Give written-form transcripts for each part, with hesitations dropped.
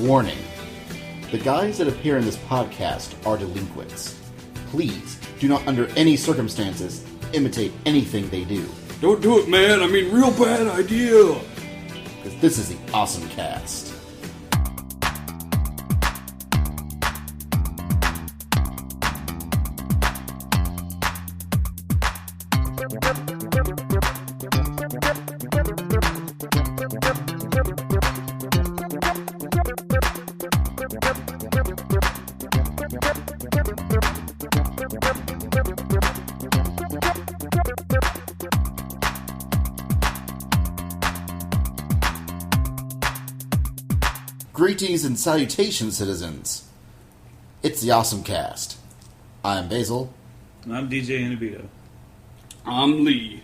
Warning. The guys that appear in this podcast are delinquents. Please, do not under any circumstances imitate anything they do. Don't do it, man. I mean, real bad idea. Because this is the OSMcast. Greetings and salutations, citizens. It's the OSMcast. I'm Basil. And I'm DJ Inabito. I'm Lee.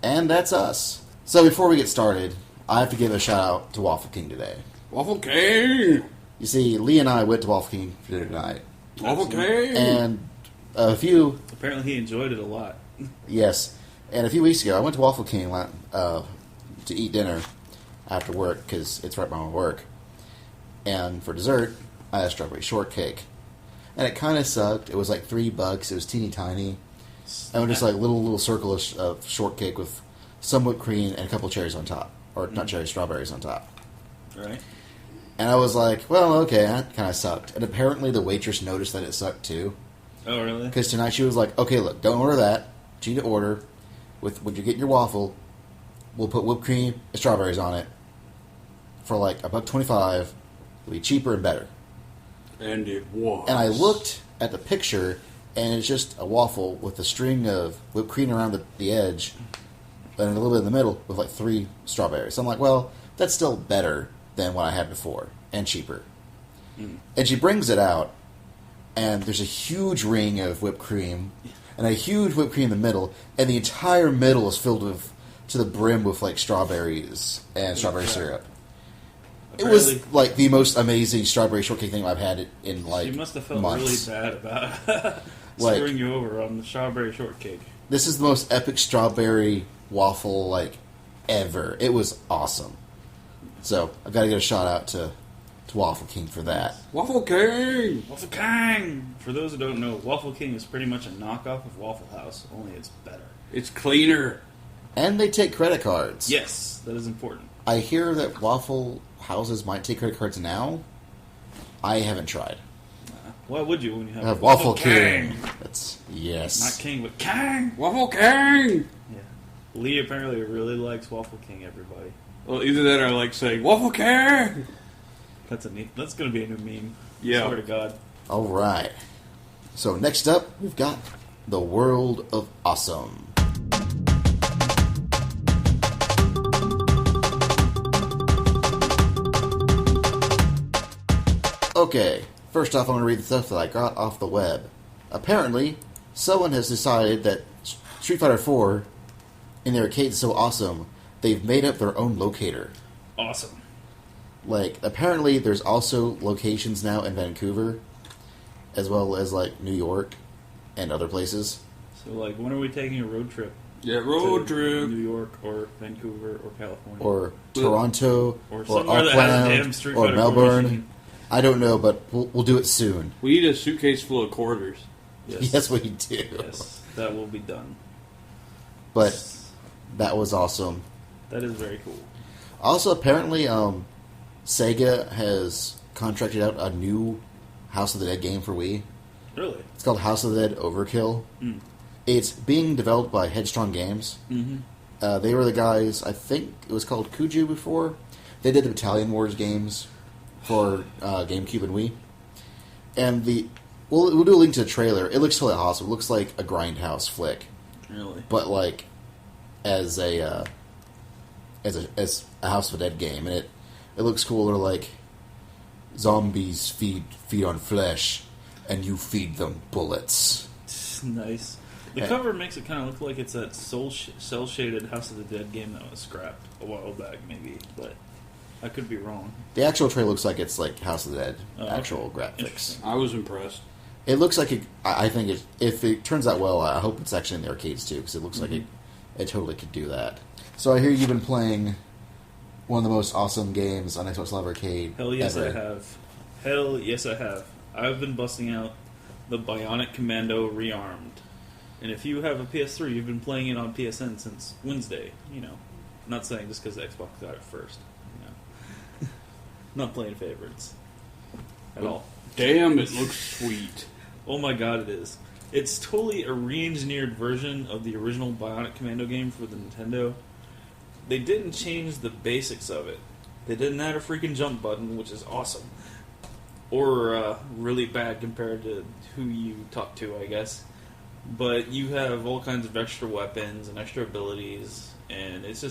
And that's us. So before we get started, I have to give a shout out to Waffle King today. Waffle King! You see, Lee and I went to Waffle King for dinner tonight. Waffle King! And Apparently he enjoyed it a lot. Yes. And a few weeks ago, I went to Waffle King to eat dinner after work, because it's right by my work. And for dessert, I had a strawberry shortcake. And it kind of sucked. It was like $3. It was teeny tiny. And it was just like little circle of shortcake with some whipped cream and a couple cherries on top. Or not cherries, strawberries on top. Right. And I was like, well, okay, that kind of sucked. And apparently the waitress noticed that it sucked too. Oh, really? Because tonight she was like, okay, look, don't order that. What you need to order, when you're getting your waffle, we'll put whipped cream and strawberries on it for like $1.25. It'll be cheaper and better. And it was. And I looked at the picture, and it's just a waffle with a string of whipped cream around the edge, and a little bit in the middle with like 3 strawberries. So I'm like, well, that's still better than what I had before, and cheaper. And she brings it out, and there's a huge ring of whipped cream, and a huge whipped cream in the middle, and the entire middle is filled to the brim with like strawberries and strawberry syrup. It was like the most amazing strawberry shortcake thing I've had in like months. She must have felt really bad about screwing you over on the strawberry shortcake. This is the most epic strawberry waffle ever. It was awesome. So I've got to get a shout out to Waffle King for that. Waffle King! Waffle King! For those who don't know, Waffle King is pretty much a knockoff of Waffle House, only it's better. It's cleaner. And they take credit cards. Yes, that is important. I hear that Waffle Houses might take credit cards now. I haven't tried. Why would you when you have Waffle King? That's yes. Not King, but King! Waffle King! Yeah. Lee apparently really likes Waffle King, everybody. Well, either that or I like saying, Waffle King! That's going to be a new meme. Yeah. I swear to God. Alright. So next up, we've got the World of Awesome. Okay, first off, I'm going to read the stuff that I got off the web. Apparently, someone has decided that Street Fighter 4 in the arcade is so awesome, they've made up their own locator. Awesome. Apparently, there's also locations now in Vancouver, as well as, New York and other places. So, when are we taking a road trip? Yeah, road trip. New York or Vancouver or California. Or Toronto, or Auckland, or Melbourne. I don't know, but we'll do it soon. We need a suitcase full of quarters. Yes, we do. Yes, that will be done. But that was awesome. That is very cool. Also, apparently, Sega has contracted out a new House of the Dead game for Wii. Really? It's called House of the Dead Overkill. Mm. It's being developed by Headstrong Games. Mm-hmm. They were the guys, I think it was called Kuju before. They did the Battalion Wars games for GameCube and Wii. And we'll do a link to the trailer. It looks totally awesome. It looks like a Grindhouse flick. Really? But as a House of the Dead game, and it looks cool. They're zombies feed on flesh, and you feed them bullets. Nice. The cover makes it kind of look like it's that cel-shaded House of the Dead game that was scrapped a while back, maybe, but I could be wrong. The actual trailer looks like it's like House of the Dead actual graphics. I was impressed. It looks like I think if it turns out well, I hope it's actually in the arcades too, because it looks like it totally could do that. So I hear you've been playing one of the most awesome games on Xbox Live Arcade. Hell yes, ever. I have. Hell yes, I have. I've been busting out the Bionic Commando Rearmed. And if you have a PS3, you've been playing it on PSN since Wednesday. You know, not saying just because Xbox got it first. You know, not playing favorites at all. Damn, it looks sweet. Oh my god, it is. It's totally a re-engineered version of the original Bionic Commando game for the Nintendo. They didn't change the basics of it. They didn't add a freaking jump button, which is awesome. Or really bad compared to who you talk to, I guess. But you have all kinds of extra weapons and extra abilities, and it's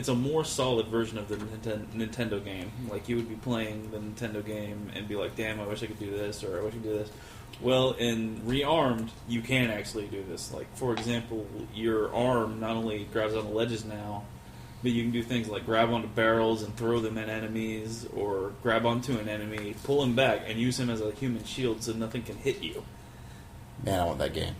a more solid version of the Nintendo game. Like, you would be playing the Nintendo game and be like, damn, I wish I could do this, or I wish I could do this. Well, in Rearmed, you can actually do this. Like, for example, your arm not only grabs on the ledges now, but you can do things like grab onto barrels and throw them at enemies, or grab onto an enemy, pull him back, and use him as a human shield so nothing can hit you. Man, I want that game.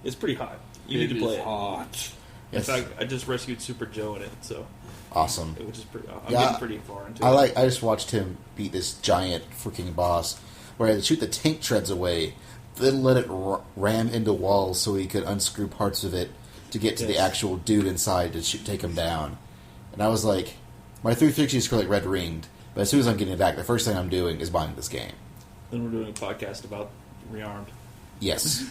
It's pretty hot. You need to play it. Hot. In Yes. fact, I just rescued Super Joe in it, so Awesome. which is pretty. I'm Yeah, getting pretty far into it. I just watched him beat this giant freaking boss where he had to shoot the tank treads away, then let it ram into walls so he could unscrew parts of it to get to the Yes. actual dude inside to take him down. And I was like, my 360 is like red ringed, but as soon as I'm getting it back, the first thing I'm doing is buying this game. Then we're doing a podcast about Rearmed. Yes.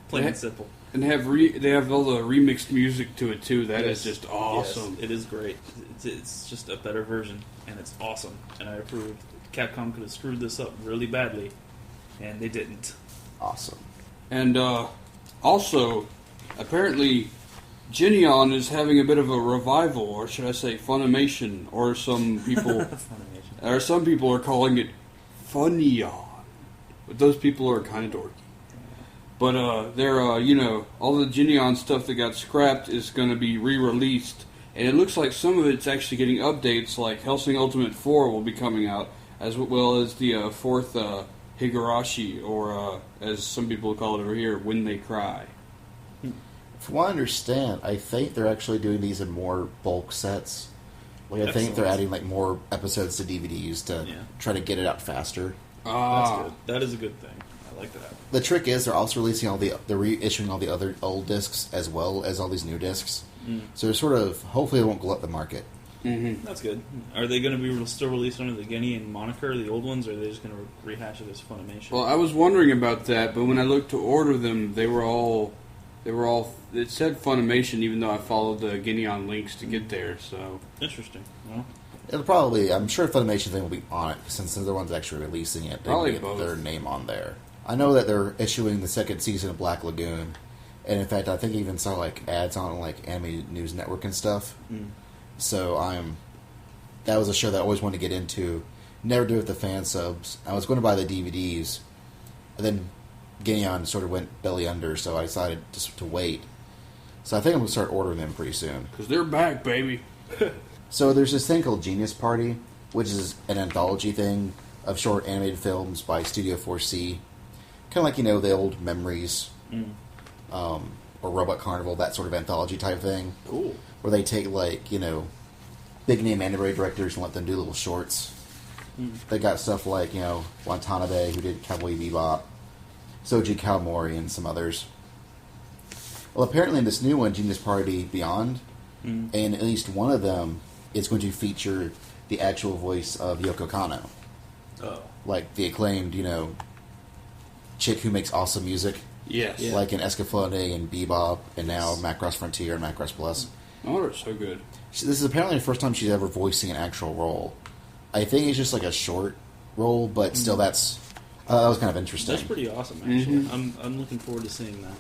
Plain Yeah. and simple. And they have all the remixed music to it too. That is Yes. just awesome. Yes, it is great. It's just a better version, and it's awesome. And I approve. Capcom could have screwed this up really badly, and they didn't. Awesome. And also, apparently, Geneon is having a bit of a revival, or should I say, Funimation, or some people, are calling it Funneon. But those people are kind of dorky. But they're all the Geneon stuff that got scrapped is going to be re-released, and it looks like some of it's actually getting updates. Like Hellsing Ultimate 4 will be coming out, as well as the fourth Higurashi, or as some people call it over here, When They Cry. From what I understand, I think they're actually doing these in more bulk sets. Like, I think they're Excellent. adding like more episodes to DVDs to try to get it out faster. That's good. That is a good thing. I like that. The trick is they're also releasing they're reissuing all the other old discs as well as all these new discs. So they're sort of, hopefully they won't glut the market. Mm-hmm. That's good. Are they going to be still released under the Geneon moniker, the old ones, or are they just going to rehash it as Funimation? Well, I was wondering about that, but when I looked to order them, they were all. It said Funimation, even though I followed the Geneon links to get there. So Interesting. Well, It'll probably, I'm sure Funimation thing will be on it since they're the ones actually releasing it. They Probably can get both. their name on there. I know that they're issuing the second season of Black Lagoon, and in fact, I think I even saw like ads on like Anime News Network and stuff. So that was a show that I always wanted to get into. Never did with the fan subs. I was going to buy the DVDs, and then Geneon sort of went belly under, so I decided to wait. So I think I'm going to start ordering them pretty soon. because they're back, baby. So there's this thing called Genius Party, which is an anthology thing of short animated films by Studio 4C. Kind of like, the old Memories, or Robot Carnival, that sort of anthology type thing. cool. Where they take, big name anime directors and let them do little shorts. They got stuff like, Watanabe, who did Cowboy Bebop, Soji Kawamori, and some others. Well, apparently in this new one, Genius Party Beyond, and at least one of them is going to feature the actual voice of Yoko Kanno. Oh. Like the acclaimed, chick who makes awesome music. Yes. Yeah. Like in Escaflowne and Bebop, and now Macross Frontier and Macross Plus. Oh, it's so good. This is apparently the first time she's ever voicing an actual role. I think it's just like a short role, but still that was kind of interesting. That's pretty awesome, actually. I'm looking forward to seeing that.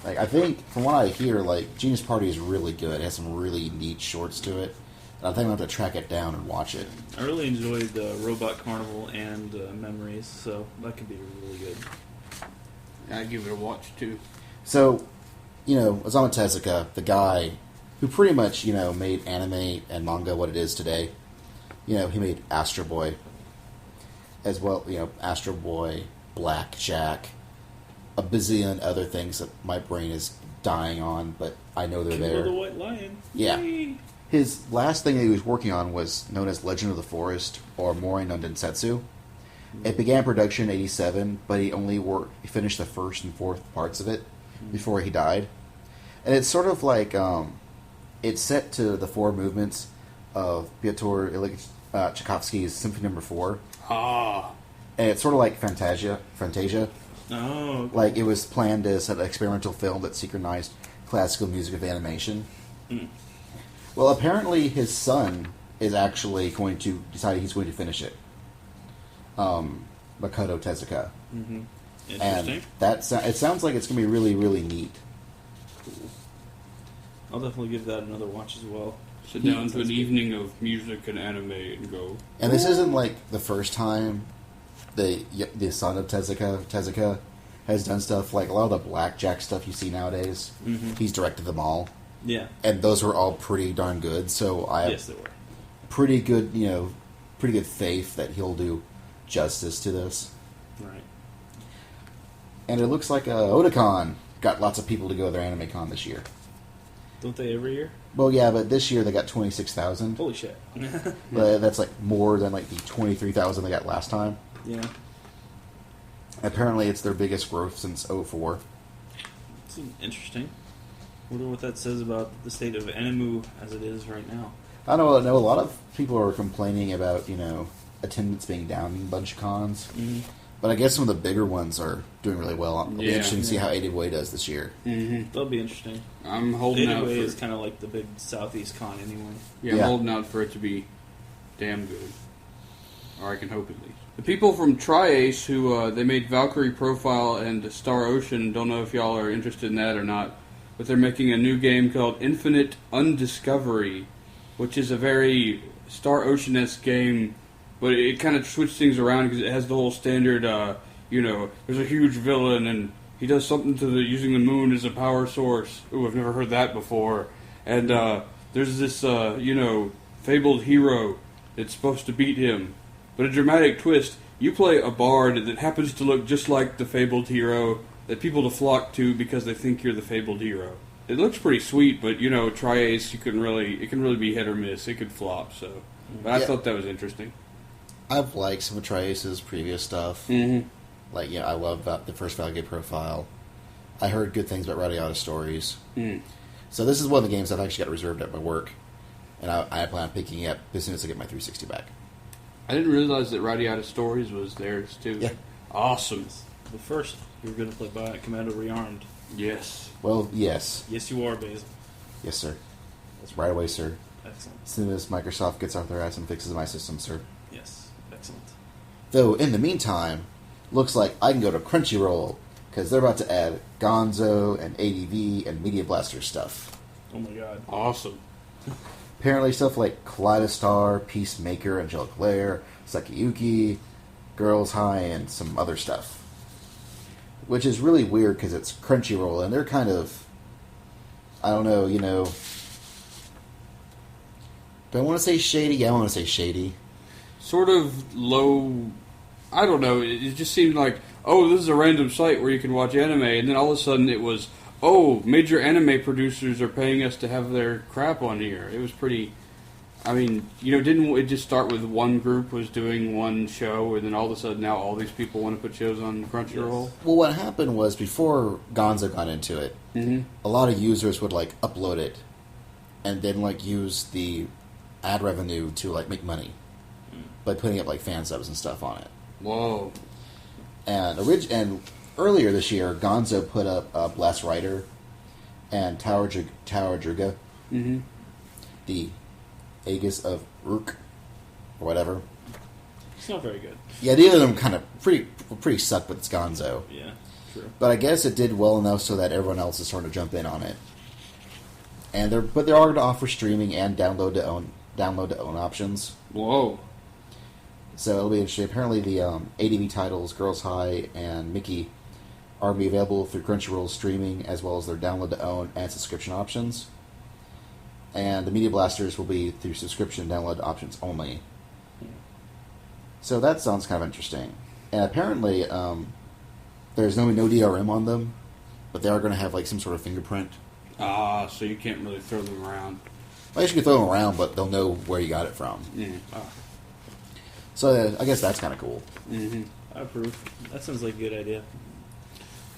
Like, I think, from what I hear, Genius Party is really good. It has some really neat shorts to it. And I think I'm going to have to track it down and watch it. I really enjoyed Robot Carnival and Memories, so that could be really good. I'd give it a watch, too. So, Osamu Tezuka, the guy who pretty much, made anime and manga what it is today. He made Astro Boy as well, Astro Boy, Black Jack, a bazillion other things that my brain is dying on, but I know they're Kill there. the White Lion. Yeah. Yay. His last thing that he was working on was known as Legend of the Forest, or Morai no Densetsu. It began production in 87, but he finished the first and fourth parts of it before he died. And it's sort of like, it's set to the four movements of Piotr Ilyich Tchaikovsky's Symphony No. 4. Ah. And it's sort of like Fantasia. Oh, okay. Like, it was planned as an experimental film that synchronized classical music with animation. Mm. Well, apparently his son is actually going to decide he's going to finish it. Makoto Tezuka. Mm-hmm. And Interesting. it sounds like it's going to be really, really neat. Cool. I'll definitely give that another watch as well. Sit down to an evening of music and anime and go. And this isn't like the first time the son of Tezuka has done stuff like a lot of the blackjack stuff you see nowadays. Mm-hmm. He's directed them all. Yeah. And those were all pretty darn good, so I have Yes, they were. pretty good faith that he'll do justice to this. Right. And it looks like Otakon got lots of people to go to their anime con this year. Don't they every year? Well, yeah, but this year they got 26,000. Holy shit. That's like more than like the 23,000 they got last time. Yeah. Apparently, it's their biggest growth since 04. Seems interesting. Wonder what that says about the state of Animu as it is right now. I know a lot of people are complaining about, attendance being down in a bunch of cons. Mm-hmm. But I guess some of the bigger ones are doing really well. It'll be Yeah. interesting to see how 80 Way does this year. Mm-hmm. That'll be interesting. I'm holding out Anyway, for. is kind of like the big Southeast con anyway. Yeah, I'm holding out for it to be damn good. Or I can hope at least. The people from Tri-Ace, who they made Valkyrie Profile and Star Ocean, don't know if y'all are interested in that or not, but they're making a new game called Infinite Undiscovery, which is a very Star Ocean-esque game, but it kind of switches things around because it has the whole standard, there's a huge villain and he does something to using the moon as a power source. Ooh, I've never heard that before. And there's this, fabled hero that's supposed to beat him. But a dramatic twist, you play a bard that happens to look just like the fabled hero that people flock to because they think you're the fabled hero. It looks pretty sweet, but Tri-Ace, it can really be hit or miss. It could flop, so. But I thought that was interesting. I've liked some of Tri-Ace's previous stuff. Mm-hmm. Like, I love the first Valkyrie Profile. I heard good things about Radiata Stories. Mm. So this is one of the games I've actually got reserved at my work. And I plan on picking it up as soon as I get my 360 back. I didn't realize that Radiata Stories was theirs, too. Yeah. Awesome. The first, you were going to play by Commando Rearmed. Yes. Well, yes. Yes, you are, Basil. Yes, sir. That's right away, sir. Excellent. As soon as Microsoft gets out their ass and fixes my system, sir. Yes, excellent. Though, in the meantime, looks like I can go to Crunchyroll, because they're about to add Gonzo and ADV and Media Blaster stuff. Oh my god. Awesome. Apparently stuff like Kaleidostar, Peacemaker, Angelic Lair, Sakiyuki, Girls High, and some other stuff. Which is really weird because it's Crunchyroll, and they're kind of, I don't know, do I want to say shady? Yeah, I want to say shady. Sort of low. I don't know. It just seemed like, this is a random site where you can watch anime, and then all of a sudden it was, major anime producers are paying us to have their crap on here. It was pretty. I mean, didn't it just start with one group was doing one show, and then all of a sudden now all these people want to put shows on Crunchyroll? Yes. Well, what happened was before Gonzo got into it, a lot of users would upload it, and then use the ad revenue to make money by putting up fan subs and stuff on it. Whoa! And earlier this year, Gonzo put up Blast Rider and Tower Druga, the Aegis of Uruk, or whatever. It's not very good. Yeah, the other of them kind of pretty suck, but it's Gonzo. Yeah, true. But I guess it did well enough so that everyone else is starting to jump in on it. And they're going to offer streaming and download to own options. Whoa! So it'll be interesting. Apparently, the ADV titles, Girls High and Mickey, are going to be available through Crunchyroll streaming as well as their download to own and subscription options. And the Media Blasters will be through subscription download options only. So that sounds kind of interesting. And apparently, there's no DRM on them, but they are going to have some sort of fingerprint. So you can't really throw them around. I guess you can throw them around, but they'll know where you got it from. So I guess that's kind of cool. Mm-hmm. I approve. That sounds like a good idea.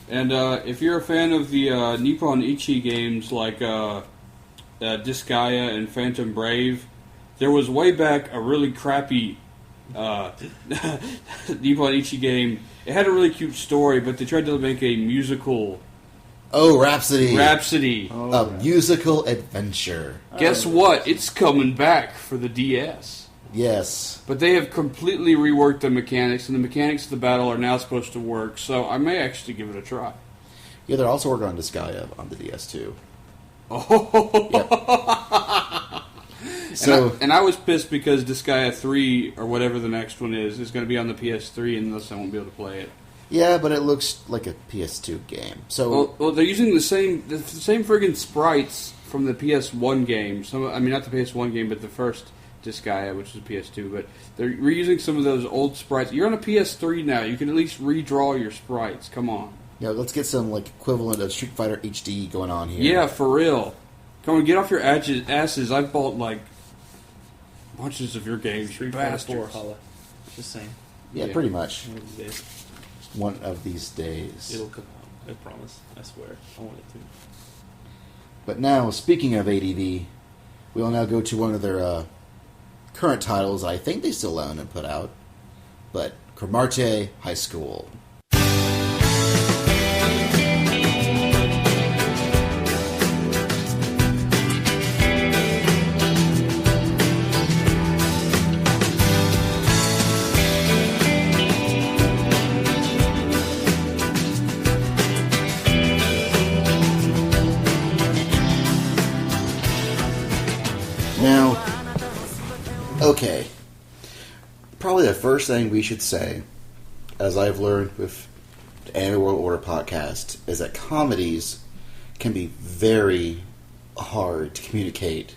And if you're a fan of the Nippon Ichi games like Disgaea and Phantom Brave, there was way back a really crappy Nippon Ichi game. It had a really cute story, but they tried to make a musical. Oh, Rhapsody. Oh, musical adventure. Guess what? It's coming back for the DS. Yes. But they have completely reworked the mechanics, and the mechanics of the battle are now supposed to work, so I may actually give it a try. Yeah, they're also working on Disgaea on the DS too. Oh. Yep. So, and I was pissed because Disgaea 3, or whatever the next one is going to be on the PS3, and thus I won't be able to play it. yeah, but it looks like a PS2 game. So, Well, they're using the same friggin' sprites from the PS1 game. I mean, not the PS1 game, but the first Disgaea, which is PS2. But they're reusing some of those old sprites. You're on a PS3 now. You can at least redraw your sprites. Come on. yeah, let's get some like equivalent of Street Fighter HD going on here. Yeah, for real. Come on, get off your asses. I've bought like bunches of your games, you Street Fighter 4, bastards. holla. Just saying. Yeah, Yeah. pretty much. One of these days. One of these days. It'll come out. I promise. I swear. I want it to. But now, speaking of ADV, we will now go to one of their current titles I think they still own and put out. But Cromartie High School. Now, okay. Probably the first thing we should say, as I've learned with the Anime World Order podcast, is that comedies can be very hard to communicate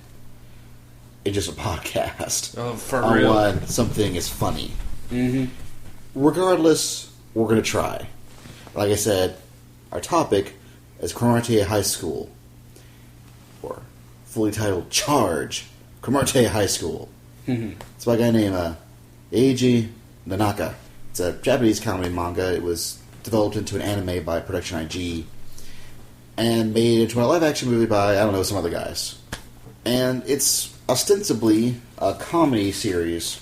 in just a podcast. Oh, for on real. why something is funny. Mm-hmm. Regardless, we're going to try. Like I said, our topic is Cromartie High School, or fully titled Charge, Cromartie High School. It's by a guy named Eiji Nonaka. It's a Japanese comedy manga. It was developed into an anime by Production IG and made into a live-action movie by, I don't know, some other guys. And it's ostensibly a comedy series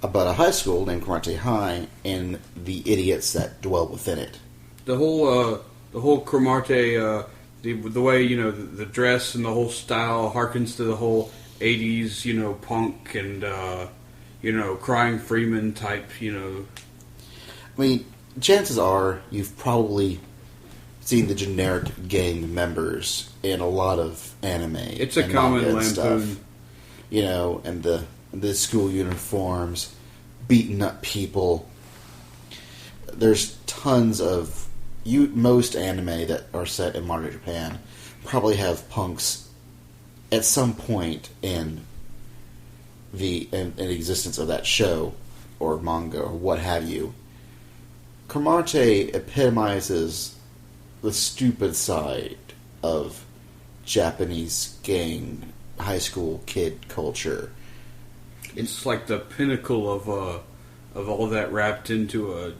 about a high school named Cromartie High and the idiots that dwell within it. The whole Cromartie, the way, the dress and the whole style harkens to the whole 80s, punk and, Crying Freeman type, I mean, chances are you've probably seen the generic gang members in a lot of anime. It's a and common manga and lampoon. And the school uniforms, beating up people. There's tons of most anime that are set in modern Japan probably have punks at some point in the existence of that show or manga or what have you. Cromartie epitomizes the stupid side of Japanese gang high school kid culture. It's like the pinnacle of all that wrapped into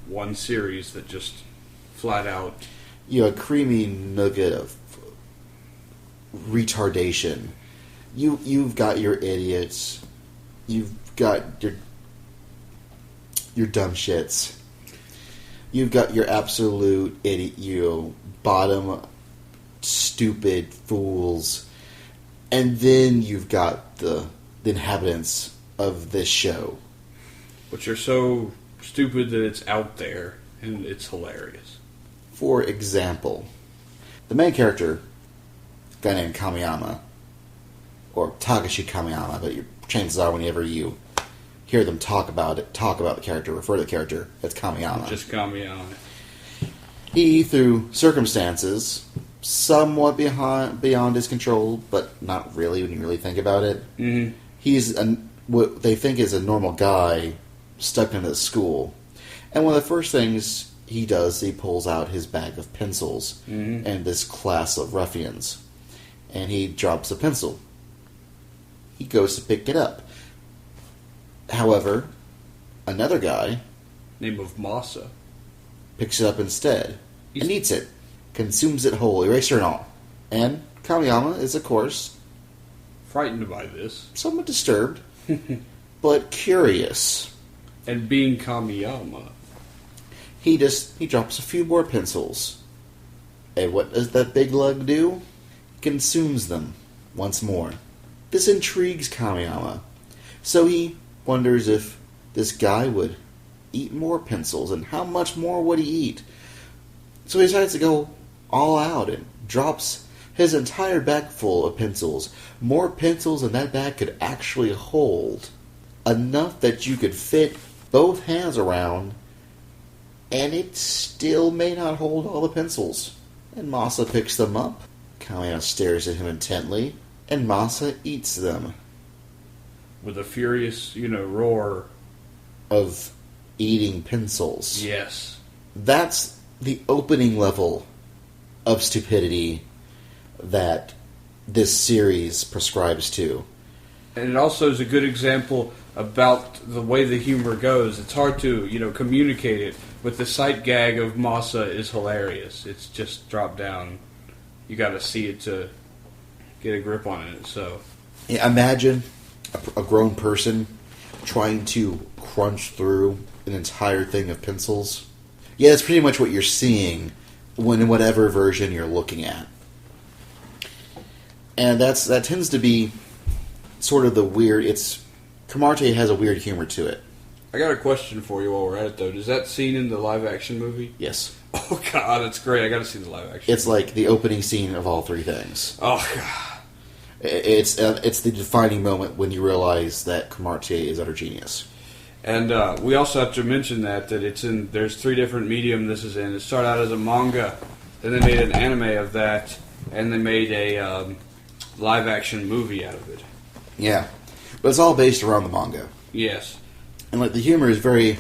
one series that just flat out. A creamy nugget of retardation. You've got your idiots. You've got your dumb shits. You've got your absolute idiot, bottom stupid fools, and then you've got the inhabitants of this show, Which are so stupid that it's out there, and it's hilarious. For example, the main character, a guy named Kamiyama, or Takashi Kamiyama, but chances are whenever you hear them talk about the character, refer to the character, it's Kamiyama. Just Kamiyama. He, through circumstances somewhat beyond his control, but not really when you really think about it, Mm-hmm. he's what they think is a normal guy stuck into the school. And one of the first things he does, he pulls out his bag of pencils and this class of ruffians. and he drops a pencil. He goes to pick it up. However, another guy, Name of Masa, picks it up instead and eats it, consumes it whole, eraser and all. And Kamiyama is, of course, frightened by this. somewhat disturbed, but curious. And being Kamiyama, He drops a few more pencils. And what does that big lug do? Consumes them once more. This intrigues Kamiyama. So he wonders if this guy would eat more pencils, and how much more would he eat? So he decides to go all out and drops his entire bag full of pencils. More pencils than that bag could actually hold. Enough that you could fit both hands around, and it still may not hold all the pencils. And Masa picks them up. Kamiyama stares at him intently, and Masa eats them. with a furious, roar. Of eating pencils. Yes. That's the opening level of stupidity that this series prescribes to. And it also is a good example about the way the humor goes. It's hard to, communicate it, but the sight gag of Masa is hilarious. It's just dropped down. You got to see it to get a grip on it. So, Yeah, imagine a grown person trying to crunch through an entire thing of pencils. Yeah, that's pretty much what you're seeing in whatever version you're looking at. And that tends to be sort of the weird. Cromartie has a weird humor to it. I got a question for you while we're at it, though. Is that scene in the live-action movie? Yes. Oh, God, that's great. I got to see the live-action. It's like the opening scene of all three things. Oh, God. It's the defining moment when you realize that Cromartie is utter genius. And we also have to mention that there's 3 different medium this is in. It started out as a manga, then they made an anime of that, and they made a live-action movie out of it. Yeah. But it's all based around the manga. Yes. And the humor is very...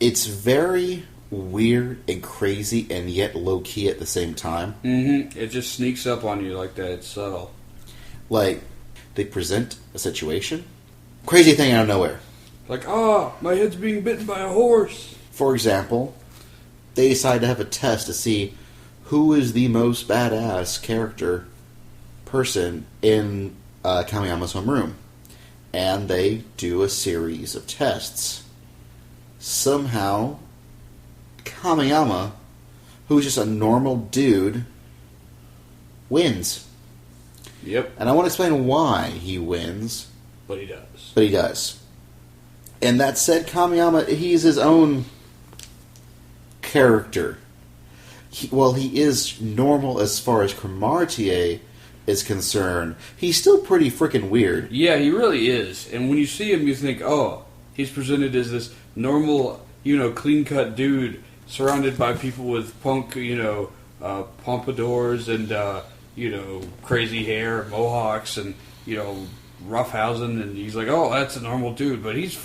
It's very weird and crazy and yet low-key at the same time. Mm-hmm. It just sneaks up on you like that. It's subtle. They present a situation. Crazy thing out of nowhere. Like, my head's being bitten by a horse. For example, they decide to have a test to see who is the most badass person in Kamiyama's homeroom. And they do a series of tests. Somehow, Kamiyama, who's just a normal dude, wins. Yep. And I want to explain why he wins. But he does. But he does. And that said, Kamiyama, he's his own character. He is normal as far as Cromartie is concerned. He's still pretty freaking weird. Yeah, he really is. And when you see him, you think, he's presented as this normal, clean-cut dude surrounded by people with punk, pompadours and, crazy hair, mohawks, and, roughhousing. And he's like, that's a normal dude. But he's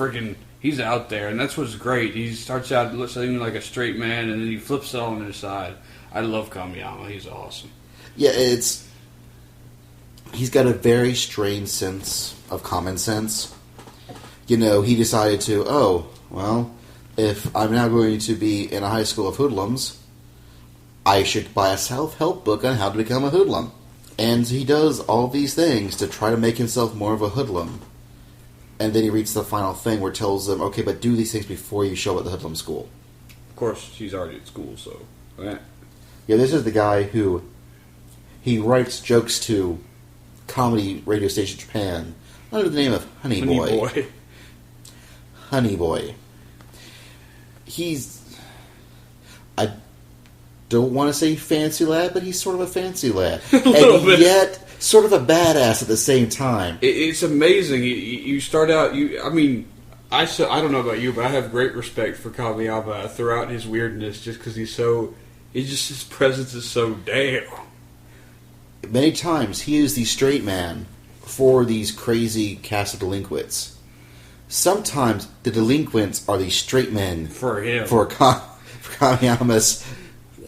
out there, and that's what's great. He starts out looking like a straight man, and then he flips it all on his side. I love Kamiyama. He's awesome. Yeah, he's got a very strange sense of common sense. He decided to, if I'm now going to be in a high school of hoodlums, I should buy a self-help book on how to become a hoodlum. And he does all these things to try to make himself more of a hoodlum. And then he reaches the final thing where it tells them, okay, but do these things before you show up at the hoodlum school. Of course, she's already at school, so... Yeah, this is the guy who... He writes jokes to comedy radio station Japan under the name of Honey Boy. Honey Boy. I don't want to say fancy lad, but he's sort of a fancy lad. And yet, sort of a badass at the same time. It's amazing. You start out... I don't know about you, but I have great respect for Kamiyama throughout his weirdness just because his presence is so damn. Many times, he is the straight man for these crazy cast of delinquents. Sometimes, the delinquents are the straight men for him. For Kamiyama's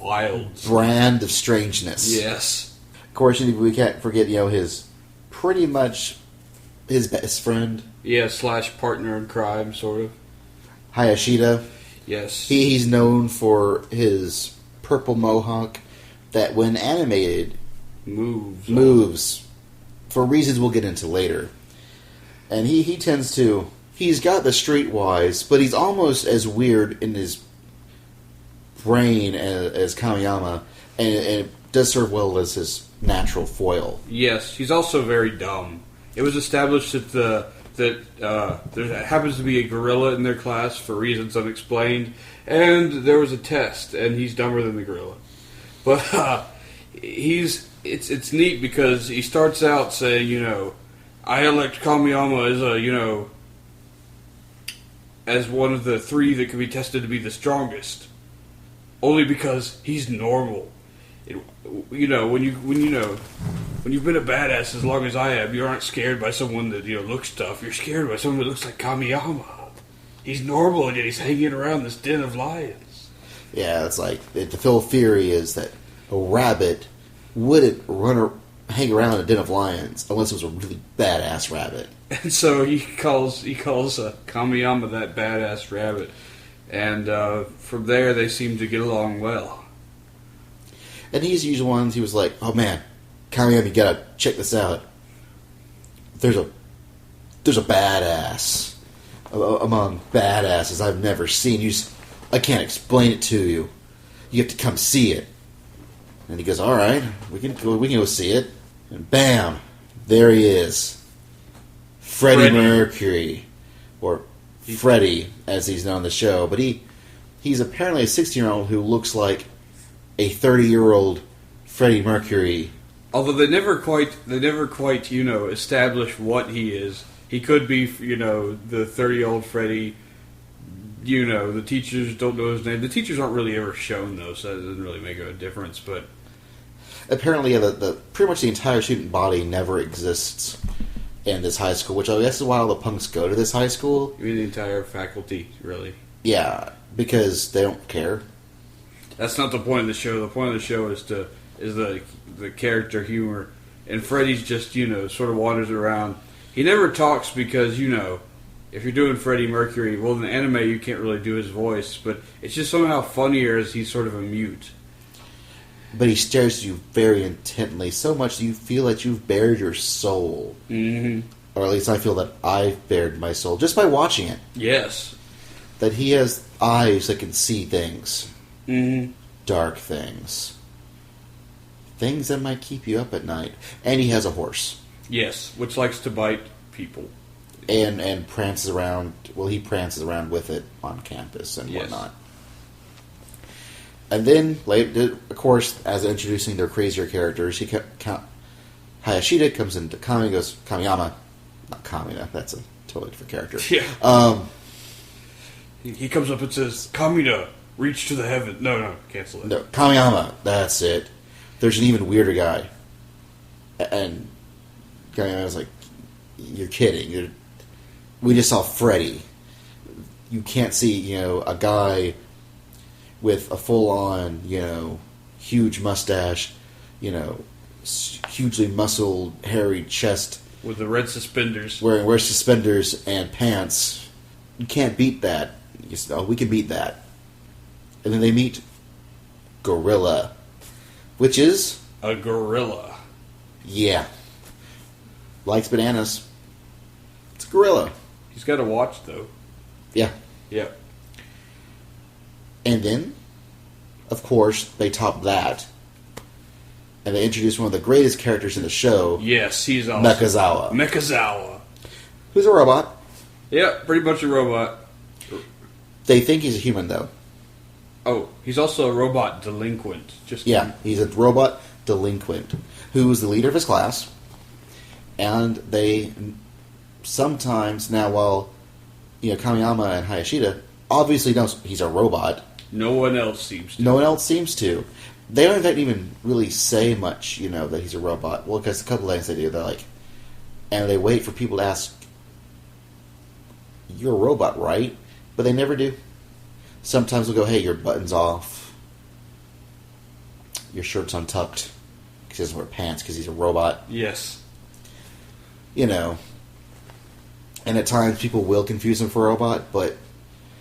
wild brand of strangeness. Yes. Of course, we can't forget, his pretty much his best friend. Yeah, / partner in crime, sort of. Hayashida. Yes. He's known for his purple mohawk that, when animated, moves for reasons we'll get into later. And he tends to... He's got the streetwise, but he's almost as weird in his brain as Kamiyama, and it does serve well as his natural foil. Yes, he's also very dumb. It was established that there happens to be a gorilla in their class for reasons unexplained, and there was a test, and he's dumber than the gorilla. But it's neat because he starts out saying, I elect Kamiyama as one of the 3 that can be tested to be the strongest, only because he's normal. When you've been a badass as long as I have, you aren't scared by someone that looks tough. You're scared by someone that looks like Kamiyama. He's normal, and yet he's hanging around this den of lions. Yeah, it's like the whole theory is that a rabbit wouldn't hang around a den of lions unless it was a really badass rabbit. And so he calls Kamiyama that badass rabbit, and from there they seem to get along well. And he's usually one he was like, "Oh man, Kamiyama, you gotta check this out. There's a badass among badasses I've never seen. I can't explain it to you. You have to come see it." And he goes, "All right, we can go see it." And bam, there he is, Freddie Mercury, or Freddie as he's known on the show. But he's apparently a 16-year-old who looks like a 30-year-old Freddie Mercury. Although they never quite establish what he is. He could be, the 30-year-old Freddie. The teachers don't know his name. The teachers aren't really ever shown, though, so that doesn't really make a difference. But apparently, the pretty much the entire student body never exists in this high school, which I guess is why all the punks go to this high school. You mean the entire faculty, really? Yeah, because they don't care. That's not the point of the show. The point of the show is the character humor, and Freddie's just sort of wanders around. He never talks because if you're doing Freddie Mercury, well, in the anime you can't really do his voice, but it's just somehow funnier as he's sort of a mute. But he stares at you very intently, so much that you feel like you've bared your soul. Mm-hmm. Or at least I feel that I've bared my soul just by watching it. Yes. That he has eyes that can see things. Mm-hmm. Dark things. Things that might keep you up at night. And he has a horse. Yes, which likes to bite people. And prances around. Well, he prances around with it on campus and whatnot. And then, of course, as introducing their crazier characters, Hayashida comes into Kami and goes, Kamiyama. Not Kamina, that's a totally different character. Yeah. He comes up and says, Kamina, reach to the heaven. No, cancel it. No, Kamiyama, that's it. There's an even weirder guy. And Kamiyama's like, you're kidding. We just saw Freddy. You can't see, a guy with a full-on, huge mustache, hugely muscled, hairy chest. With the red suspenders. Wearing suspenders and pants. You can't beat that. We can beat that. And then they meet Gorilla. Which is... a gorilla. Yeah. Likes bananas. It's a gorilla. He's got a watch, though. Yeah. Yeah. And then, of course, they top that. And they introduce one of the greatest characters in the show. Yes, he's awesome. Mekazawa. Who's a robot. Yeah, pretty much a robot. They think he's a human, though. Oh, he's also a robot delinquent. He's a robot delinquent who is the leader of his class. And they sometimes, now while Kamiyama and Hayashida obviously knows he's a robot. No one else seems to. No one else seems to. They don't even really say much, that he's a robot. Well, because a couple of things they do, they're like, and they wait for people to ask, you're a robot, right? But they never do. Sometimes they'll go, hey, your button's off. your shirt's untucked because he doesn't wear pants because he's a robot. Yes. You know. And at times people will confuse him for a robot, but...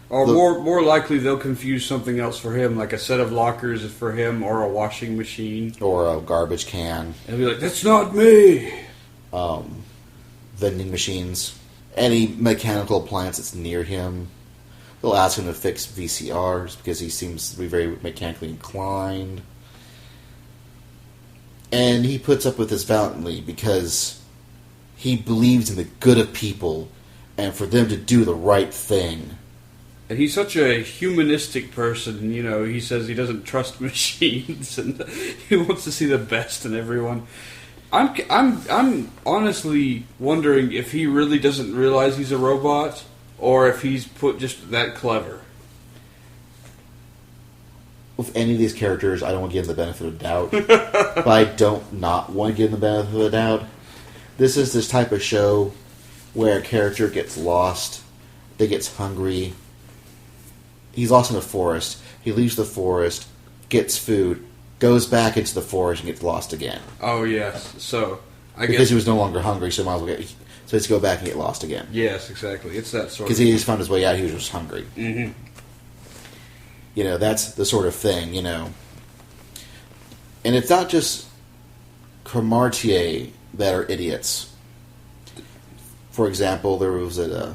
Or more likely they'll confuse something else for him, like a set of lockers for him, or a washing machine. Or a garbage can. And he'll be like, that's not me! Vending machines. Any mechanical appliance that's near him. They'll ask him to fix VCRs because he seems to be very mechanically inclined. And he puts up with this valiantly because he believes in the good of people and for them to do the right thing. And he's such a humanistic person, you know, he says he doesn't trust machines and he wants to see the best in everyone. I'm honestly wondering if he really doesn't realize he's a robot or if he's put just that clever. With any of these characters, I don't want to give them the benefit of the doubt. But I don't not want to give them the benefit of the doubt. This is this type of show where a character gets lost, they gets hungry. He's lost in the forest. He leaves the forest, gets food, goes back into the forest, and gets lost again. Oh, yes. So, because he was no longer hungry, so might as well get... So let's go back and get lost again. Yes, exactly. It's that sort of... Because he just found his way out, he was just hungry. Mm-hmm. You know, that's the sort of thing, you know. And it's not just Cromartie that are idiots. For example, there was a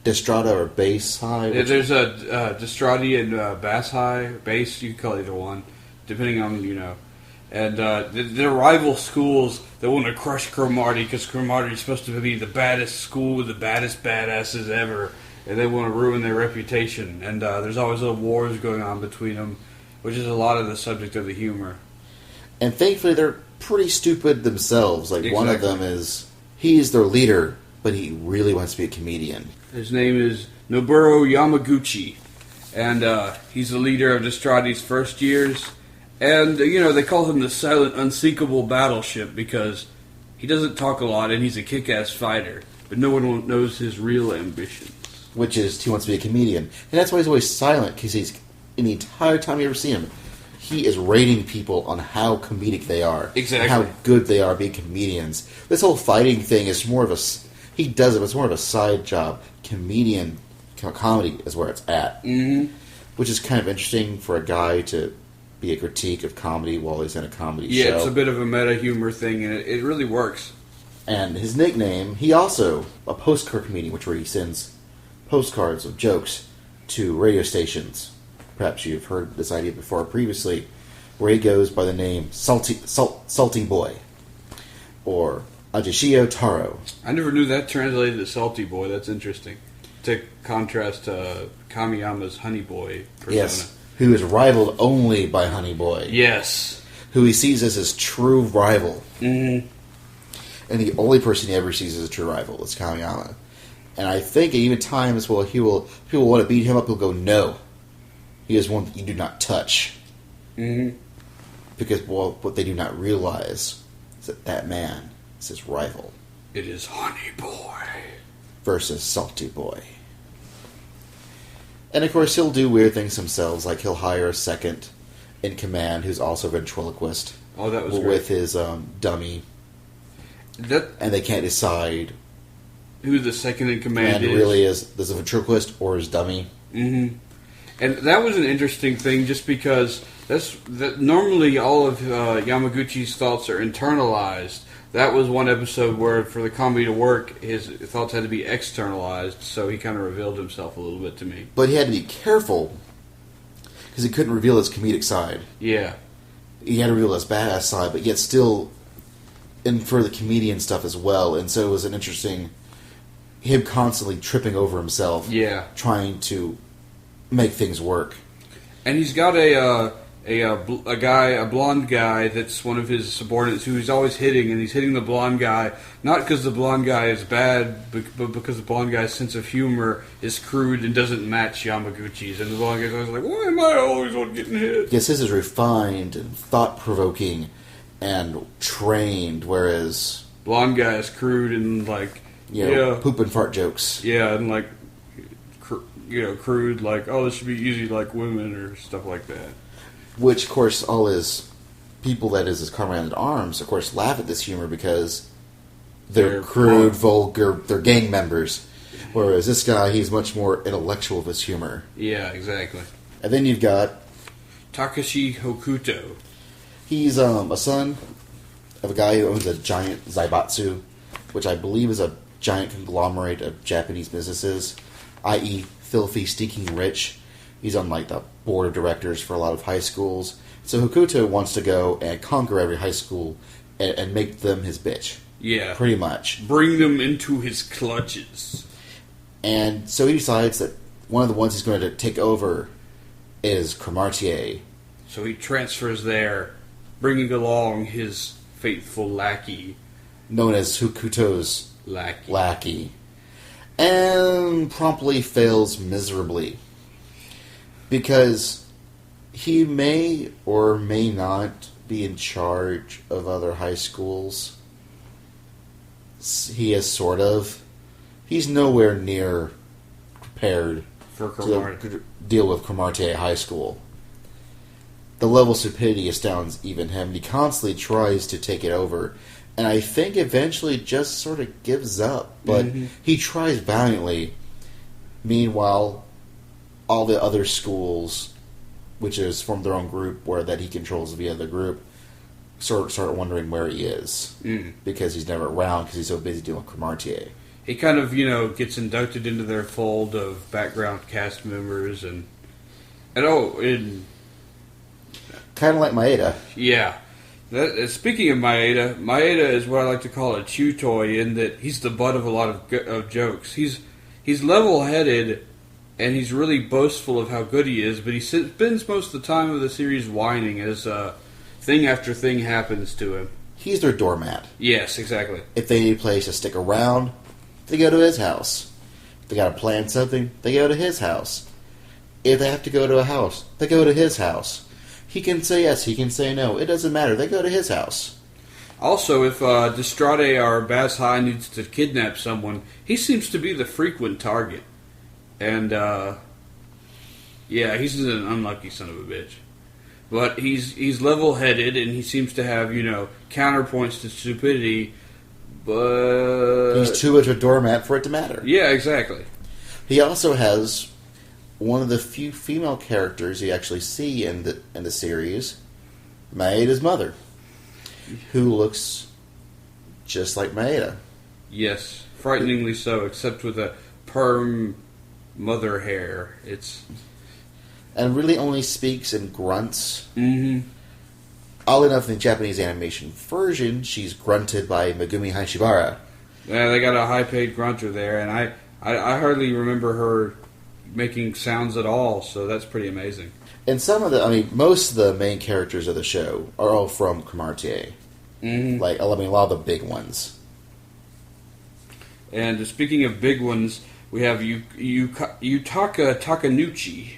Destrada or Bass High. Yeah, there's a Destradi and Bass High, Bass, you can call either one, depending on, you know. And they're rival schools that want to crush Cromartie because Cromartie is supposed to be the baddest school with the baddest badasses ever. And they want to ruin their reputation. And there's always little wars going on between them, which is a lot of the subject of the humor. And thankfully, they're pretty stupid themselves. Like, One of them is, he's their leader, but he really wants to be a comedian. His name is Noboru Yamaguchi. And he's the leader of Destradi's first years. And, you know, they call him the silent, unsinkable battleship because he doesn't talk a lot and he's a kick-ass fighter. But no one knows his real ambitions. Which is, he wants to be a comedian. And that's why he's always silent, because he's, in the entire time you ever see him, he is rating people on how comedic they are. Exactly. How good they are being comedians. This whole fighting thing is more of a... He does it, but it's more of a side job. Comedy is where it's at. Mm-hmm. Which is kind of interesting for a guy to be a critique of comedy while he's in a comedy show. Yeah, it's a bit of a meta humor thing, and it really works. And his nickname, he also... A postcard comedian, where he sends postcards of jokes to radio stations. Perhaps you've heard this idea before previously, where he goes by the name Salty Boy, or Ajishio Taro. I never knew that translated to Salty Boy. That's interesting. To contrast to Kamiyama's Honey Boy persona. Yes, who is rivaled only by Honey Boy. Yes. Who he sees as his true rival. Mm-hmm. And the only person he ever sees as a true rival is Kamiyama. And I think at even times, well, people want to beat him up, he'll go, no. He is one that you do not touch. Mm-hmm. Because, well, what they do not realize is that man is his rival. It is Honey Boy. Versus Salty Boy. And, of course, he'll do weird things himself, like he'll hire a second in command who's also a ventriloquist. Oh, that was great. With his dummy. And they can't decide... Who the second in command is. Really is a ventriloquist or his dummy. Mm-hmm. And that was an interesting thing, just because normally all of Yamaguchi's thoughts are internalized. That was one episode where, for the comedy to work, his thoughts had to be externalized, so he kind of revealed himself a little bit to me. But he had to be careful, because he couldn't reveal his comedic side. Yeah. He had to reveal his badass side, but yet still infer the comedian stuff as well, and so it was an interesting... Him constantly tripping over himself. Yeah. Trying to make things work. And he's got a blonde guy that's one of his subordinates who he's always hitting, and he's hitting the blonde guy, not because the blonde guy is bad, but because the blonde guy's sense of humor is crude and doesn't match Yamaguchi's. And the blonde guy's always like, why am I always one getting hit? Yes, his is refined and thought-provoking and trained, whereas... Blonde guy is crude and like... poop and fart jokes. Yeah, and like, crude, like, oh, this should be easy like women or stuff like that. Which, of course, all his people that is his comrade at arms, of course, laugh at this humor because they're crude, vulgar, they're gang members. Whereas this guy, he's much more intellectual with his humor. Yeah, exactly. And then you've got Takashi Hokuto. He's a son of a guy who owns a giant zaibatsu, which I believe is a giant conglomerate of Japanese businesses, i.e. filthy, stinking rich. He's on like the board of directors for a lot of high schools. So Hokuto wants to go and conquer every high school and make them his bitch. Yeah. Pretty much. Bring them into his clutches. And so he decides that one of the ones he's going to take over is Cromartie. So he transfers there, bringing along his faithful lackey. Known as Hokuto's lackey. And promptly fails miserably. Because he may or may not be in charge of other high schools. He is sort of. He's nowhere near prepared for Cromartie to deal with Cromartie High School. The level of stupidity astounds even him. He constantly tries to take it over. And I think eventually just sort of gives up. But he tries valiantly. Meanwhile, all the other schools, which is from their own group where that he controls via the group, start wondering where he is. Because he's never around because he's so busy dealing with Cromartie. He kind of, gets inducted into their fold of background cast members and kind of like Maeda. Yeah. Speaking of Maeda is what I like to call a chew toy in that he's the butt of a lot of jokes. He's level-headed and he's really boastful of how good he is, but he spends most of the time of the series whining as thing after thing happens to him. He's their doormat. Yes, exactly. If they need a place to stick around, they go to his house. If they got to plan something, they go to his house. If they have to go to a house, they go to his house. He can say yes, he can say no. It doesn't matter. They go to his house. Also, if Destrade or Bass High needs to kidnap someone, he seems to be the frequent target. And, he's an unlucky son of a bitch. But he's level-headed, and he seems to have, counterpoints to stupidity, but he's too much a doormat for it to matter. Yeah, exactly. He also has one of the few female characters you actually see in the series, Maeda's mother, who looks just like Maeda. Yes, frighteningly so, except with a perm mother hair. And really only speaks in grunts. Mm-hmm. Oddly enough, in the Japanese animation version, she's grunted by Megumi Haishibara. Yeah, they got a high-paid grunter there, and I hardly remember her making sounds at all, so that's pretty amazing. And most of the main characters of the show are all from Cromartie. Mm-hmm. A lot of the big ones. And speaking of big ones, we have Yutaka Takanouchi.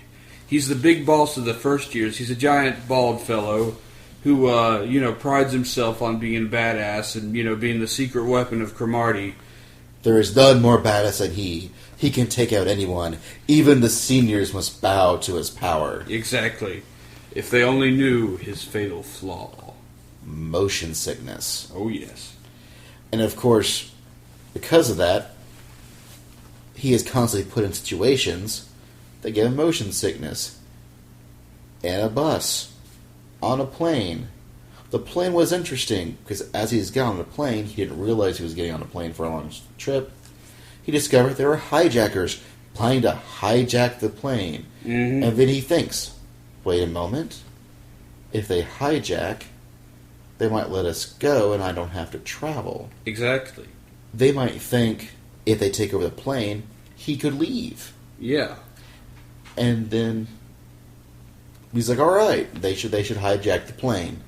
He's the big boss of the first years. He's a giant bald fellow who, prides himself on being a badass and, being the secret weapon of Cromartie. There is none more badass than he. He can take out anyone. Even the seniors must bow to his power. Exactly. If they only knew his fatal flaw. Motion sickness. Oh, yes. And, of course, because of that, he is constantly put in situations that give him motion sickness. In a bus. On a plane. The plane was interesting, because as he's got on the plane, he didn't realize he was getting on a plane for a long trip. He discovered there were hijackers planning to hijack the plane. Mm-hmm. And then he thinks, wait a moment. If they hijack, they might let us go and I don't have to travel. Exactly. They might think, if they take over the plane, he could leave. Yeah. And then he's like, alright, they should hijack the plane.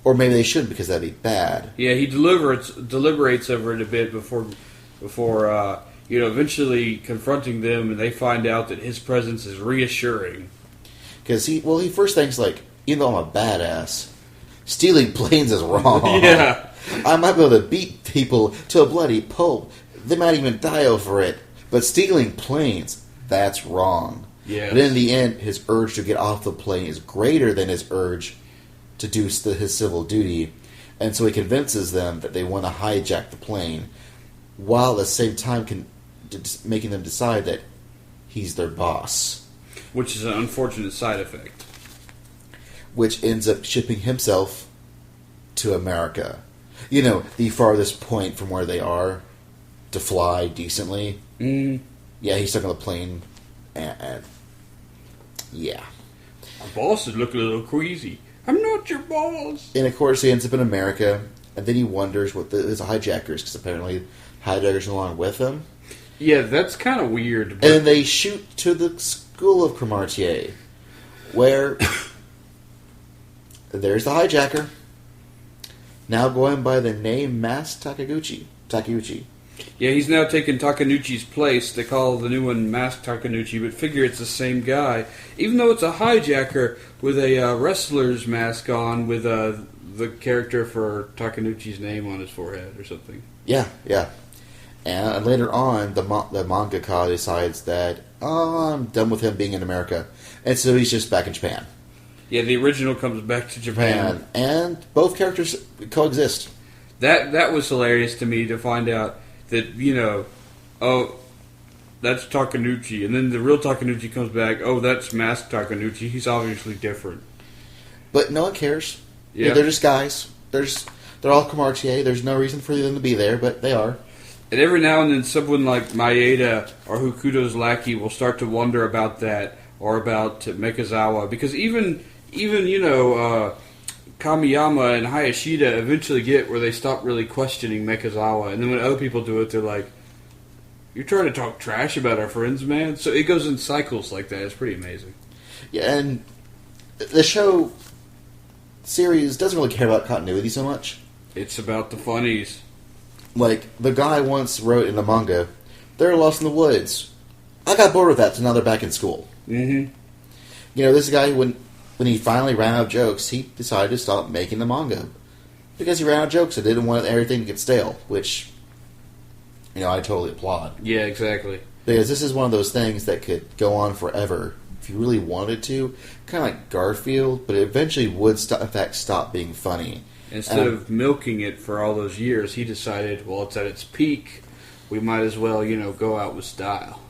Or maybe they shouldn't because that'd be bad. Yeah, he deliberates over it a bit before eventually confronting them, and they find out that his presence is reassuring. Because he first thinks, even though I'm a badass, stealing planes is wrong. Yeah. I might be able to beat people to a bloody pulp. They might even die over it. But stealing planes, that's wrong. Yes. But in the end, his urge to get off the plane is greater than his urge to do his civil duty, and so he convinces them that they want to hijack the plane, while at the same time making them decide that he's their boss. Which is an unfortunate side effect. Which ends up shipping himself to America. You know, the farthest point from where they are to fly decently. Mm. Yeah, he's stuck on the plane, and yeah. Our boss is looking a little queasy. I'm not your boss. And of course, he ends up in America, and then he wonders what his hijackers, because apparently hijackers are along with him. Yeah, that's kind of weird. But... And they shoot to the school of Cromartie, where there's the hijacker, now going by the name Mask Takeuchi. Yeah, he's now taken Takenouchi's place. They call the new one Mask Takenouchi, but figure it's the same guy. Even though it's a hijacker with a wrestler's mask on with the character for Takenouchi's name on his forehead or something. Yeah. And later on, the mangaka decides that, I'm done with him being in America. And so he's just back in Japan. Yeah, the original comes back to Japan. And both characters coexist. That was hilarious to me to find out that, that's Takenouchi. And then the real Takenouchi comes back, that's Mask Takenouchi. He's obviously different. But no one cares. Yeah. They're just guys. They're all Cromartie. There's no reason for them to be there, but they are. And every now and then someone like Maeda or Hokuto's lackey will start to wonder about that, or about Mekazawa. Because even Kamiyama and Hayashida eventually get where they stop really questioning Mekazawa. And then when other people do it, they're like, you're trying to talk trash about our friends, man? So it goes in cycles like that. It's pretty amazing. Yeah, and the series doesn't really care about continuity so much. It's about the funnies. Like, the guy once wrote in the manga, they're lost in the woods. I got bored with that, so now they're back in school. Mm-hmm. This guy, when he finally ran out of jokes, he decided to stop making the manga. Because he ran out of jokes and didn't want everything to get stale, which, I totally applaud. Yeah, exactly. Because this is one of those things that could go on forever if you really wanted to. Kind of like Garfield, but it eventually would, stop being funny. Instead of milking it for all those years, he decided, well, it's at its peak. We might as well, go out with style.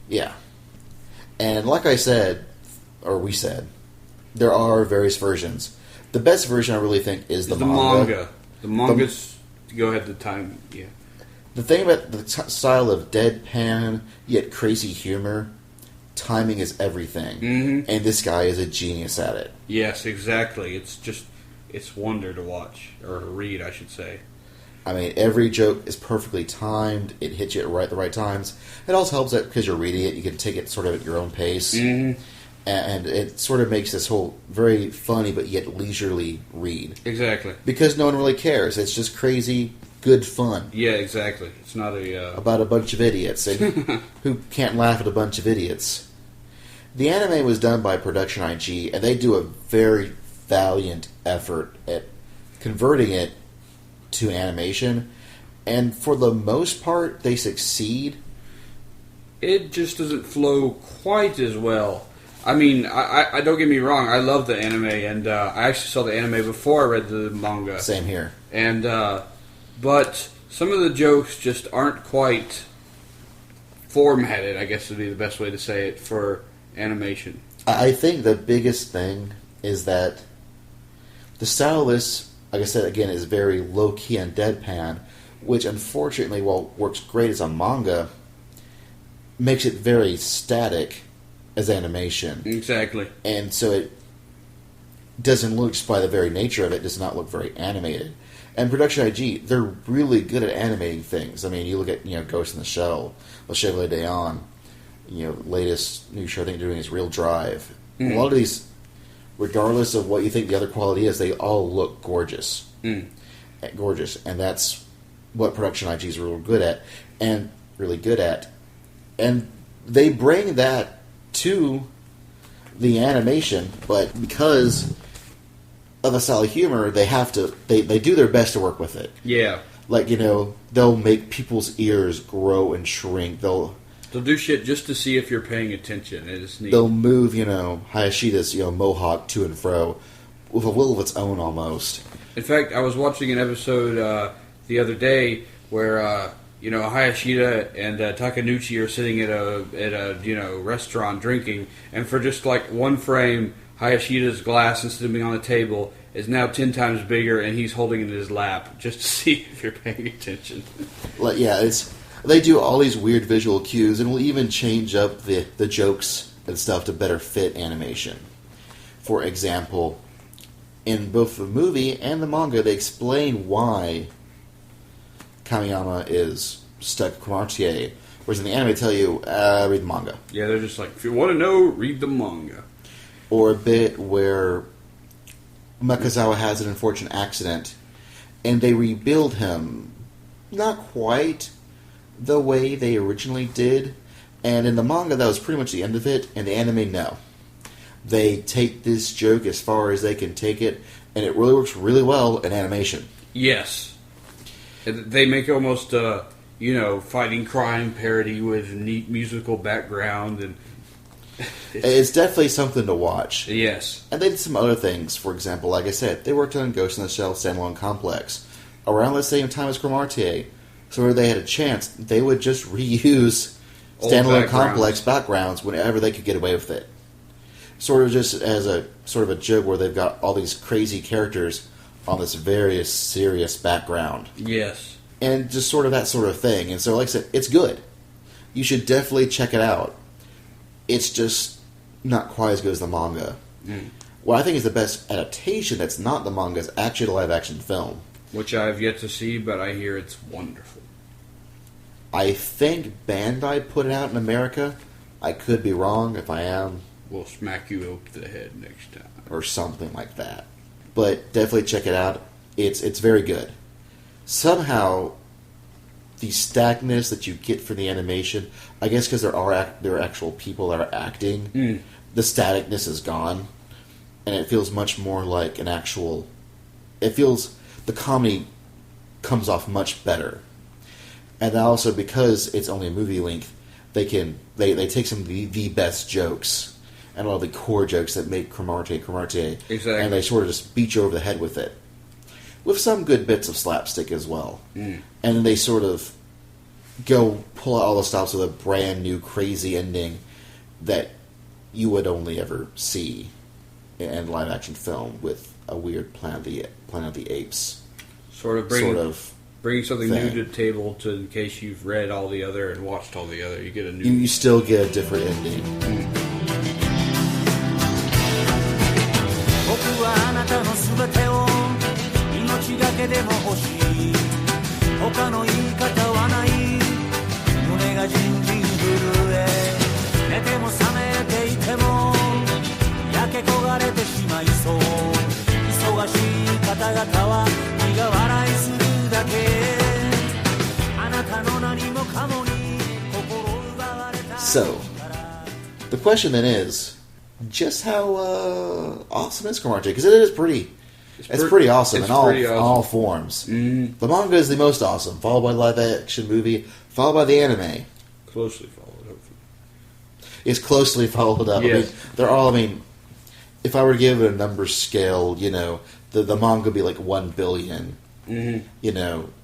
Yeah. And like I said, or we said, there are various versions. The best version, I really think, is the manga. The manga's... Go ahead, the time, yeah. The thing about the style of deadpan, yet crazy humor, timing is everything. Mm-hmm. And this guy is a genius at it. Yes, exactly. It's wonder to watch, or to read, I should say. I mean, every joke is perfectly timed. It hits you at the right times. It also helps that because you're reading it, you can take it sort of at your own pace. Mm-hmm. And it sort of makes this whole very funny but yet leisurely read. Exactly. Because no one really cares. It's just crazy, good fun. Yeah, exactly. It's not about a bunch of idiots and who can't laugh at a bunch of idiots. The anime was done by Production Eiji, and they do a very valiant effort at converting it to animation, and for the most part, they succeed. It just doesn't flow quite as well. I mean, I don't get me wrong, I love the anime, and I actually saw the anime before I read the manga. Same here. And but some of the jokes just aren't quite formatted, I guess would be the best way to say it, for animation. I think the biggest thing is that the style of this, like I said again, is very low-key and deadpan, which unfortunately, while works great as a manga, makes it very static as animation. Exactly. And so it doesn't look, just by the very nature of it, does not look very animated. And Production IG, they're really good at animating things. I mean, you look at, Ghost in the Shell, Le Chevalier d'Eon, latest new show I think they're doing is Real Drive. Mm. A lot of these, regardless of what you think the other quality is, they all look gorgeous. Mm. Gorgeous. And that's what Production IG is really good at. And they bring that to the animation, but because of a style of humor, they have to, they do their best to work with it. Yeah. Like, they'll make people's ears grow and shrink. They'll do shit just to see if you're paying attention. It's neat. They'll move, Hayashida's, mohawk to and fro with a will of its own almost. In fact, I was watching an episode the other day where Hayashida and Takenuchi are sitting at a restaurant drinking, and for just like one frame, Hayashida's glass, instead of being on the table, is now 10 times bigger, and he's holding it in his lap just to see if you're paying attention. Like, yeah, they do all these weird visual cues, and will even change up the jokes and stuff to better fit animation. For example, in both the movie and the manga, they explain why Kamiyama is stuck at Cromartie, whereas in the anime they tell you, read the manga. Yeah, they're just like, if you want to know, read the manga. Or a bit where Makazawa has an unfortunate accident, and they rebuild him not quite the way they originally did, and in the manga that was pretty much the end of it, and the anime, no. They take this joke as far as they can take it, and it really works really well in animation. Yes. They make almost fighting crime parody with neat musical background, and it's definitely something to watch. Yes. And they did some other things. For example, like I said, they worked on Ghost in the Shell standalone complex around the same time as Cromartie. So where they had a chance, they would just reuse standalone complex backgrounds whenever they could get away with it. Sort of just as a sort of a joke where they've got all these crazy characters on this very serious background. Yes. And just sort of that sort of thing. And so, like I said, it's good. You should definitely check it out. It's just not quite as good as the manga. Mm. What I think is the best adaptation that's not the manga is actually the live-action film. Which I have yet to see, but I hear it's wonderful. I think Bandai put it out in America. I could be wrong. If I am, we'll smack you over the head next time. Or something like that. But definitely check it out. It's very good. Somehow, the stagness that you get from the animation, I guess because there are actual people that are acting, the staticness is gone. And it feels much more like an actual... It feels... The comedy comes off much better. And also, because it's only a movie length, they take some of the best jokes and all the core jokes that make Cromartie. Exactly. And they sort of just beat you over the head with it. With some good bits of slapstick as well. And then they sort of go pull out all the stops with a brand new crazy ending that you would only ever see in live action film with a weird Planet of the Apes. Bring something new to the table in case you've read all the other and watched all the other. You get a new... You still get a different ending. So, the question then is, just how awesome is Cromartie? Because it is pretty... It's pretty awesome in all forms. Mm. The manga is the most awesome, followed by the live-action movie, followed by the anime. Closely followed up. It's closely followed up. Yes. If I were to give it a number scale, the manga would be like 1 billion. Mm-hmm.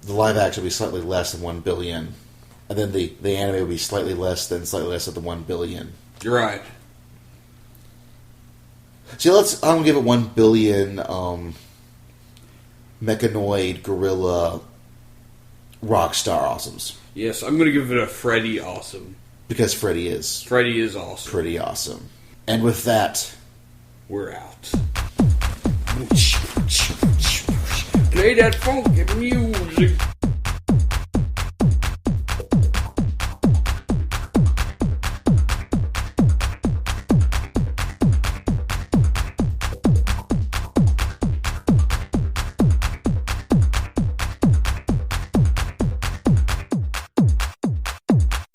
The live-action would be slightly less than 1 billion. And then the anime would be slightly less than the 1 billion. You're right. So I'm going to give it 1 billion mechanoid gorilla rockstar awesomes. Yes, I'm going to give it a Freddy awesome. Because Freddy is awesome. Pretty awesome. And with that, we're out. Play that funky music.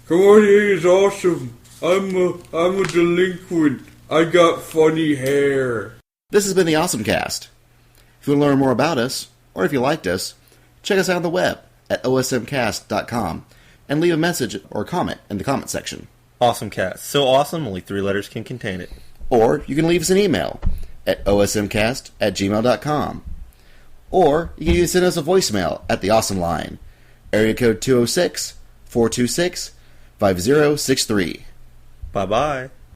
Cromartie is awesome. I'm a delinquent. I got funny hair. This has been the OSMcast. If you want to learn more about us, or if you liked us, check us out on the web at OSMcast.com and leave a message or comment in the comment section. OSMcast. So awesome, only 3 letters can contain it. Or you can leave us an email at osmcast@gmail.com. Or you can even send us a voicemail at the Awesome Line, area code 206-426-5063. Bye-bye.